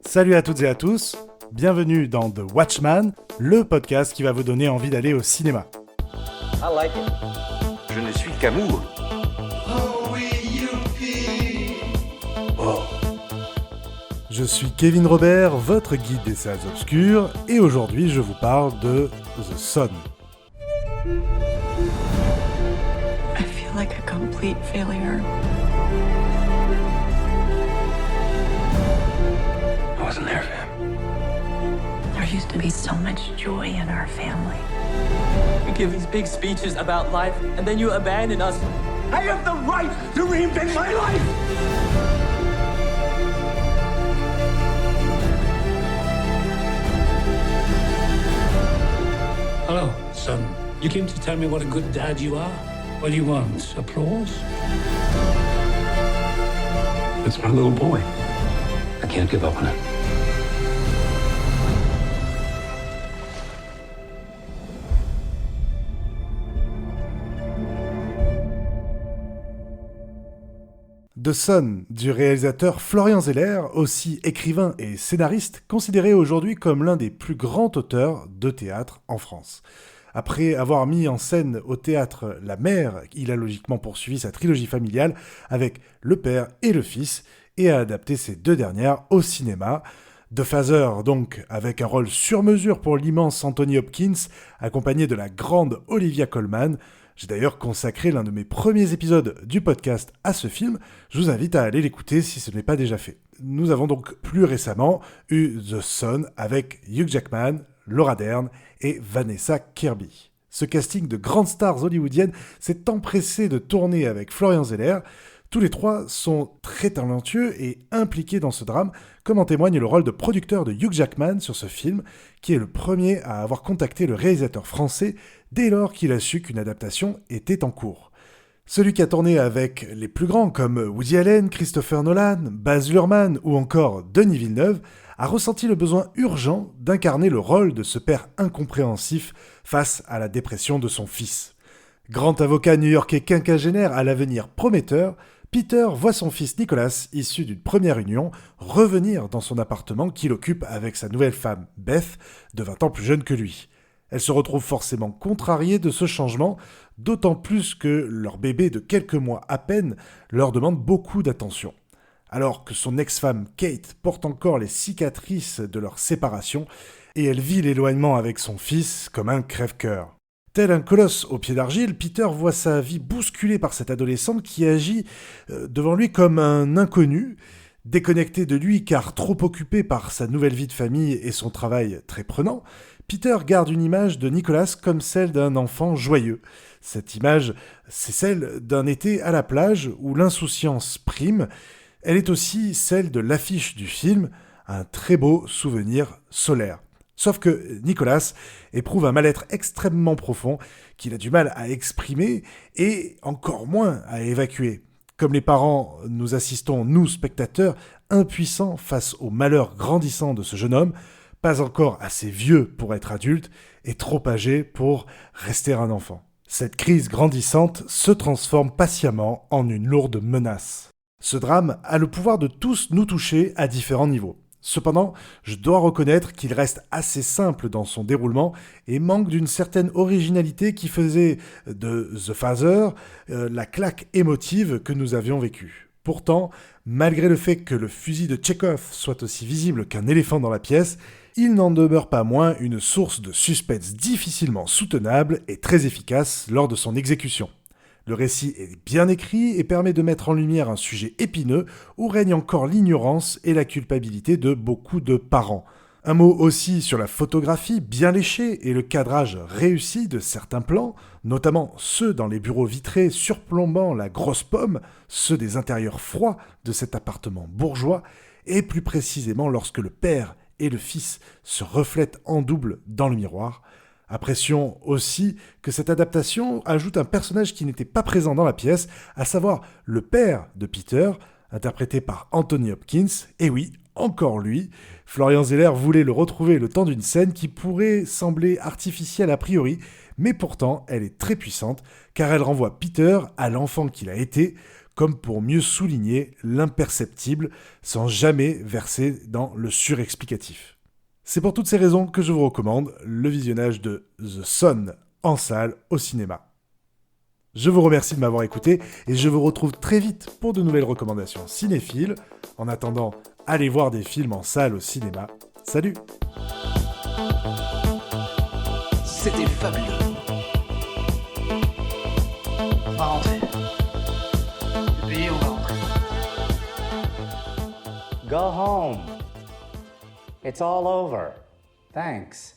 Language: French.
Salut à toutes et à tous, bienvenue dans The Watchman, le podcast qui va vous donner envie d'aller au cinéma. I like it. Je ne suis qu'amour. Je suis Kevin Robert, votre guide des salles obscures, et aujourd'hui je vous parle de The Son. I feel like a complete failure. I wasn't there for him. There used to be so much joy in our family. You give these big speeches about life, and then you abandon us. I have the right to reinvent my life! Hello, son. You came to tell me what a good dad you are? What do you want? Applause? It's my little boy. I can't give up on him. The Son, du réalisateur Florian Zeller, aussi écrivain et scénariste, considéré aujourd'hui comme l'un des plus grands auteurs de théâtre en France. Après avoir mis en scène au théâtre La Mère, il a logiquement poursuivi sa trilogie familiale avec Le Père et le Fils et a adapté ces deux dernières au cinéma. The Father, donc, avec un rôle sur mesure pour l'immense Anthony Hopkins, accompagné de la grande Olivia Colman. J'ai d'ailleurs consacré l'un de mes premiers épisodes du podcast à ce film. Je vous invite à aller l'écouter si ce n'est pas déjà fait. Nous avons donc plus récemment eu The Son avec Hugh Jackman, Laura Dern et Vanessa Kirby. Ce casting de grandes stars hollywoodiennes s'est empressé de tourner avec Florian Zeller. Tous les trois sont très talentueux et impliqués dans ce drame, comme en témoigne le rôle de producteur de Hugh Jackman sur ce film, qui est le premier à avoir contacté le réalisateur français dès lors qu'il a su qu'une adaptation était en cours. Celui qui a tourné avec les plus grands comme Woody Allen, Christopher Nolan, Baz Luhrmann ou encore Denis Villeneuve a ressenti le besoin urgent d'incarner le rôle de ce père incompréhensif face à la dépression de son fils. Grand avocat new-yorkais quinquagénaire à l'avenir prometteur, Peter voit son fils Nicholas, issu d'une première union, revenir dans son appartement qu'il occupe avec sa nouvelle femme Beth, de 20 ans plus jeune que lui. Elle se retrouve forcément contrariée de ce changement, d'autant plus que leur bébé de quelques mois à peine leur demande beaucoup d'attention. Alors que son ex-femme Kate porte encore les cicatrices de leur séparation, et elle vit l'éloignement avec son fils comme un crève-cœur. Tel un colosse au pied d'argile, Peter voit sa vie bousculée par cet adolescent qui agit devant lui comme un inconnu, déconnecté de lui car trop occupé par sa nouvelle vie de famille et son travail très prenant. Peter garde une image de Nicholas comme celle d'un enfant joyeux. Cette image, c'est celle d'un été à la plage où l'insouciance prime. Elle est aussi celle de l'affiche du film, un très beau souvenir solaire. Sauf que Nicholas éprouve un mal-être extrêmement profond qu'il a du mal à exprimer et encore moins à évacuer. Comme les parents, nous assistons, nous, spectateurs, impuissants face au malheur grandissant de ce jeune homme, pas encore assez vieux pour être adulte et trop âgé pour rester un enfant. Cette crise grandissante se transforme patiemment en une lourde menace. Ce drame a le pouvoir de tous nous toucher à différents niveaux. Cependant, je dois reconnaître qu'il reste assez simple dans son déroulement et manque d'une certaine originalité qui faisait de The Father la claque émotive que nous avions vécue. Pourtant, malgré le fait que le fusil de Tchekhov soit aussi visible qu'un éléphant dans la pièce, il n'en demeure pas moins une source de suspense difficilement soutenable et très efficace lors de son exécution. Le récit est bien écrit et permet de mettre en lumière un sujet épineux où règne encore l'ignorance et la culpabilité de beaucoup de parents. Un mot aussi sur la photographie bien léchée et le cadrage réussi de certains plans, notamment ceux dans les bureaux vitrés surplombant la grosse pomme, ceux des intérieurs froids de cet appartement bourgeois, et plus précisément lorsque le père et le fils se reflètent en double dans le miroir. Apprécions aussi que cette adaptation ajoute un personnage qui n'était pas présent dans la pièce, à savoir le père de Peter, interprété par Anthony Hopkins, et oui, encore lui. Florian Zeller voulait le retrouver le temps d'une scène qui pourrait sembler artificielle a priori, mais pourtant elle est très puissante, car elle renvoie Peter à l'enfant qu'il a été, comme pour mieux souligner l'imperceptible sans jamais verser dans le surexplicatif. C'est pour toutes ces raisons que je vous recommande le visionnage de The Son en salle au cinéma. Je vous remercie de m'avoir écouté et je vous retrouve très vite pour de nouvelles recommandations cinéphiles. En attendant, allez voir des films en salle au cinéma. Salut! C'était fabuleux. On va rentrer. C'est payé, on va rentrer. Go home. It's all over. Thanks.